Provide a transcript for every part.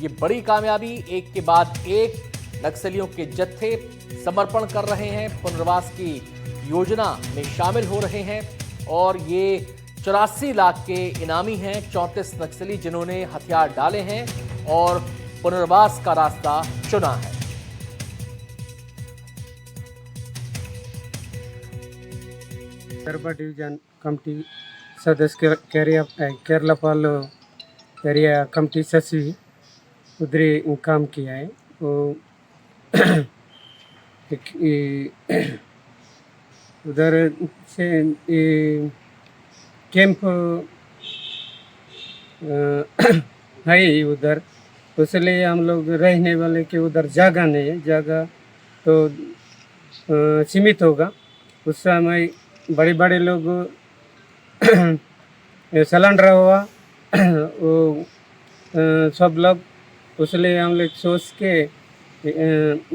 ये बड़ी कामयाबी, एक के बाद एक नक्सलियों के जत्थे समर्पण कर रहे हैं, पुनर्वास की योजना में शामिल हो रहे हैं और ये 84 लाख के इनामी हैं 34 नक्सली जिन्होंने हथियार डाले हैं और पुनर्वास का रास्ता चुना है। दरबा डिवीजन कमिटी सदस्य केरला पाल एरिया कमिटी सचिव उधर काम किया है। वो उधर से कैंप है उधर, इसलिए हम लोग रहने वाले के उधर जगह नहीं है, जगह तो सीमित होगा। उस समय बड़े बड़े लोग सिलेंडर हुआ वो सब लोग, इसलिए हम लोग सोच के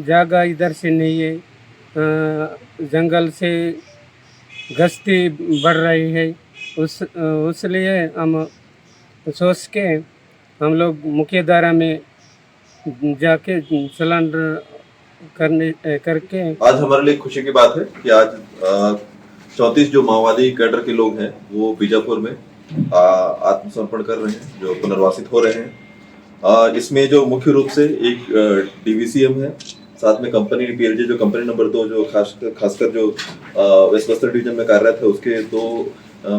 जगह इधर से नहीं है, जंगल से गश्ती बढ़ रही है, उसलिए हम सोच के हम लोग मुख्य धारा में जाके सिलेंडर करके। आज हमारे लिए खुशी की बात है कि आज 34 जो माओवादी कैडर के लोग हैं वो बीजापुर में आत्मसमर्पण कर रहे हैं, जो पुनर्वासित हो रहे हैं। इसमें जो मुख्य रूप से एक डीवीसीएम है, साथ में कंपनी पीएलजे जो कंपनी नंबर 2 जो खासकर जो वेस्ट बस्तर डिवीजन में कार्यरत है उसके 2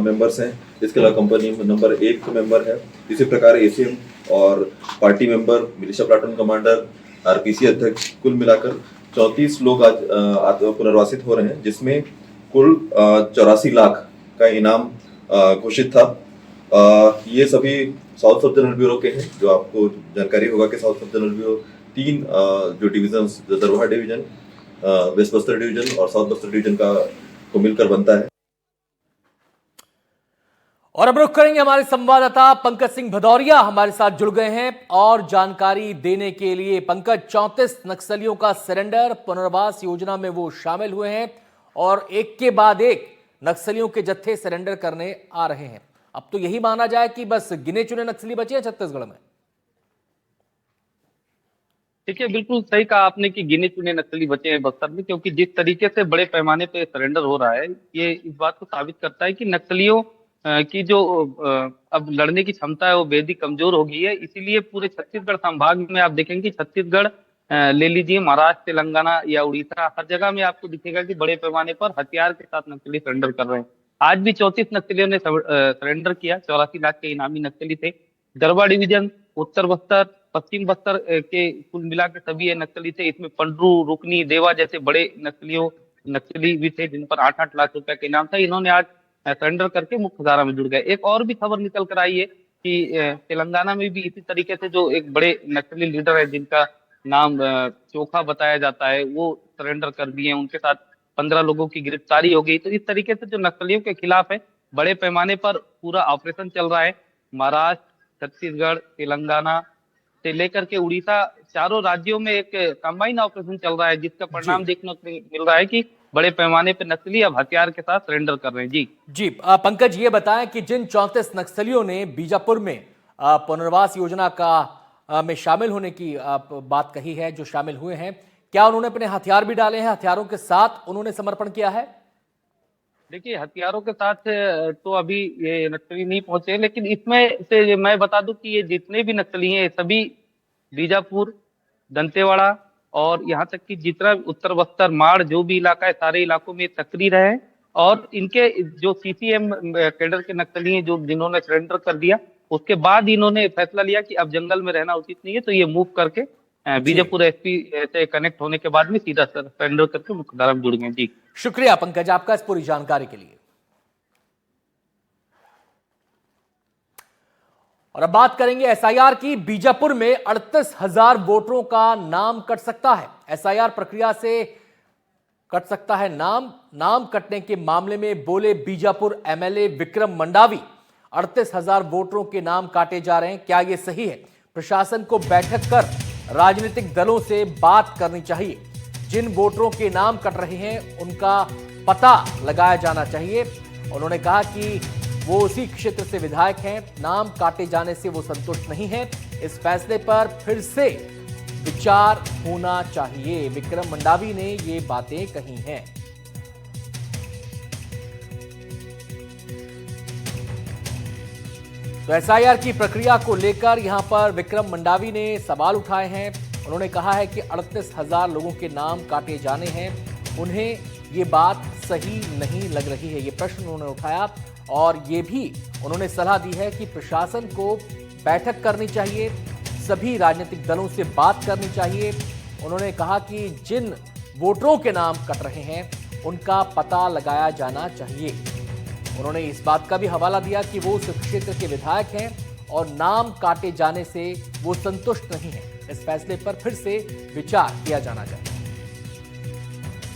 मेंबर्स हैं। इसके अलावा कंपनी नंबर 1 मेंबर है। इसी प्रकार एसीएम और party member, militia platoon commander, RPC अध्यक्ष, कुल मिलाकर 34 लोग आज पुनर्वासित हो रहे हैं, जिसमें कुल 84 लाख का इनाम घोषित था। ये सभी साउथ सब जनरल ब्यूरो के हैं। जो आपको जानकारी होगा कि साउथ सब जनरल ब्यूरो 3 जो division, Darbha division, west Bastar division और साउथ बस्तर डिवीजन का को मिलकर बनता है। और अब रुख करेंगे हमारे संवाददाता पंकज सिंह भदौरिया हमारे साथ जुड़ गए हैं और जानकारी देने के लिए। पंकज, 34 नक्सलियों का सरेंडर, पुनर्वास योजना में वो शामिल हुए हैं और एक के बाद एक नक्सलियों के जत्थे सरेंडर करने आ रहे हैं। अब तो यही माना जाए कि बस गिने चुने नक्सली बचे हैं छत्तीसगढ़ में। देखिए, बिल्कुल सही कहा आपने कि गिने चुने नक्सली बचे हैं बस्तर में, क्योंकि जिस तरीके से बड़े पैमाने पे सरेंडर हो रहा है, ये इस बात को साबित करता है कि नक्सलियों की जो अब लड़ने की क्षमता है वो बेहद ही कमजोर हो गई है। इसीलिए पूरे छत्तीसगढ़ संभाग में आप देखेंगे, छत्तीसगढ़ ले लीजिए, महाराष्ट्र, तेलंगाना या उड़ीसा, हर जगह में आपको दिखेगा कि बड़े पैमाने पर हथियार के साथ नक्सली सरेंडर कर रहे हैं। आज भी 34 नक्सलियों ने सरेंडर किया। 84 लाख के इनामी नक्सली थे। गरबा डिवीजन, उत्तर बस्तर, पश्चिम बस्तर के कुल मिला के सभी ये नक्सली थे। इसमें पंडरू, रुकनी, देवा जैसे बड़े नक्सली भी थे, जिन पर 8-8 लाख रुपए का इनाम था। इन्होंने आज सरेंडर करके मुख्य धारा में जुड़ गए। एक और भी खबर निकल कर आई है कि तेलंगाना में भी इसी तरीके से जो एक बड़े नक्सली लीडर है जिनका नाम चोखा बताया जाता है, वो सरेंडर कर दिए। उनके साथ 15 लोगों की गिरफ्तारी हो गई। तो इस तरीके से जो नक्सलियों के खिलाफ है, बड़े पैमाने पर पूरा ऑपरेशन चल रहा है। महाराष्ट्र, छत्तीसगढ़, तेलंगाना से लेकर के उड़ीसा, चारों राज्यों में एक कंबाइन ऑपरेशन चल रहा है, जिसका परिणाम देखने को मिल रहा है कि बड़े पैमाने पर नक्सली अब हथियार के साथ सरेंडर कर रहे हैं। जी पंकज, ये बताएं कि जिन 34 नक्सलियों ने बीजापुर में पुनर्वास योजना का में शामिल होने की बात कही है, जो शामिल हुए हैं, क्या उन्होंने अपने हथियार भी डाले हैं? हथियारों के साथ उन्होंने समर्पण किया है? देखिए, हथियारों के साथ तो अभी ये नक्सली नहीं पहुंचे, लेकिन इसमें से मैं बता दूं कि ये जितने भी नक्सली हैं सभी बीजापुर, दंतेवाड़ा और यहाँ तक कि जितना उत्तर बस्तर, माड़, जो भी इलाका है, सारे इलाकों में सक्रिय रहे हैं। और इनके जो सीसीएम कैडर के नक्सली हैं, जो जिन्होंने सरेंडर कर दिया, उसके बाद इन्होंने फैसला लिया कि अब जंगल में रहना उचित नहीं है, तो ये मूव करके बीजापुर एसपी से कनेक्ट होने के बाद में सीधा सरेंडर करके मुख्यधारा में जुड़ गए। जी, शुक्रिया पंकज आपका इस पूरी जानकारी के लिए। और अब बात करेंगे एसआईआर की। बीजापुर में 38,000 वोटरों का नाम कट सकता है। एसआईआर प्रक्रिया से कट सकता है नाम कटने के मामले में बोले बीजापुर एमएलए विक्रम मंडावी। 38,000 वोटरों के नाम काटे जा रहे हैं, क्या यह सही है? प्रशासन को बैठक कर राजनीतिक दलों से बात करनी चाहिए। जिन वोटरों के नाम कट रहे हैं उनका पता लगाया जाना चाहिए। उन्होंने कहा कि वो उसी क्षेत्र से विधायक हैं, नाम काटे जाने से वो संतुष्ट नहीं है। इस फैसले पर फिर से विचार होना चाहिए। विक्रम मंडावी ने ये बातें कही हैं। तो एसआईआर की प्रक्रिया को लेकर यहां पर विक्रम मंडावी ने सवाल उठाए हैं। उन्होंने कहा है कि 38,000 लोगों के नाम काटे जाने हैं, उन्हें ये बात सही नहीं लग रही है। ये प्रश्न उन्होंने उठाया और ये भी उन्होंने सलाह दी है कि प्रशासन को बैठक करनी चाहिए, सभी राजनीतिक दलों से बात करनी चाहिए। उन्होंने कहा कि जिन वोटरों के नाम कट रहे हैं उनका पता लगाया जाना चाहिए। उन्होंने इस बात का भी हवाला दिया कि वो उस क्षेत्र के विधायक हैं और नाम काटे जाने से वो संतुष्ट नहीं है। इस फैसले पर फिर से विचार किया जाना चाहिए।